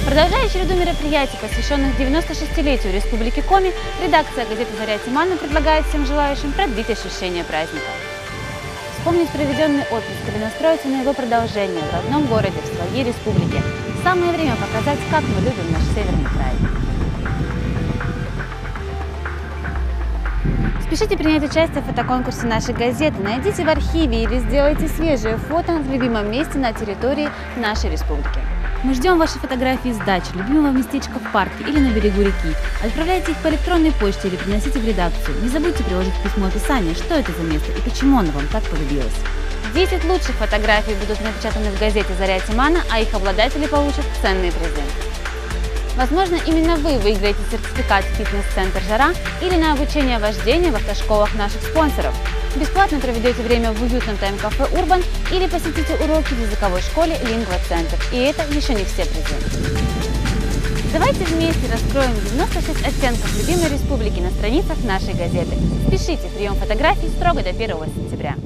Продолжая череду мероприятий, посвященных 96-летию Республики Коми, редакция газеты «Заря Тимана» предлагает всем желающим продлить ощущение праздника. Вспомнить проведенный отпуск или настроиться на его продолжение в родном городе, в своей республике. Самое время показать, как мы любим наш северный край. Спешите принять участие в фотоконкурсе нашей газеты. Найдите в архиве или сделайте свежее фото в любимом месте на территории нашей республики. Мы ждем ваши фотографии с дачи, любимого местечка в парке или на берегу реки. Отправляйте их по электронной почте или приносите в редакцию. Не забудьте приложить в письмо описание, что это за место и почему оно вам так полюбилось. 10 лучших фотографий будут напечатаны в газете «Заря Тимана», а их обладатели получат ценные призы. Возможно, именно вы выиграете сертификат в фитнес-центр «Жара» или на обучение вождению в автошколах наших спонсоров. Бесплатно проведете время в уютном тайм-кафе «Урбан» или посетите уроки в языковой школе «Лингва-центр». И это еще не все призы. Давайте вместе раскроем 96 оттенков любимой республики на страницах нашей газеты. Спешите, прием фотографий строго до 1 сентября.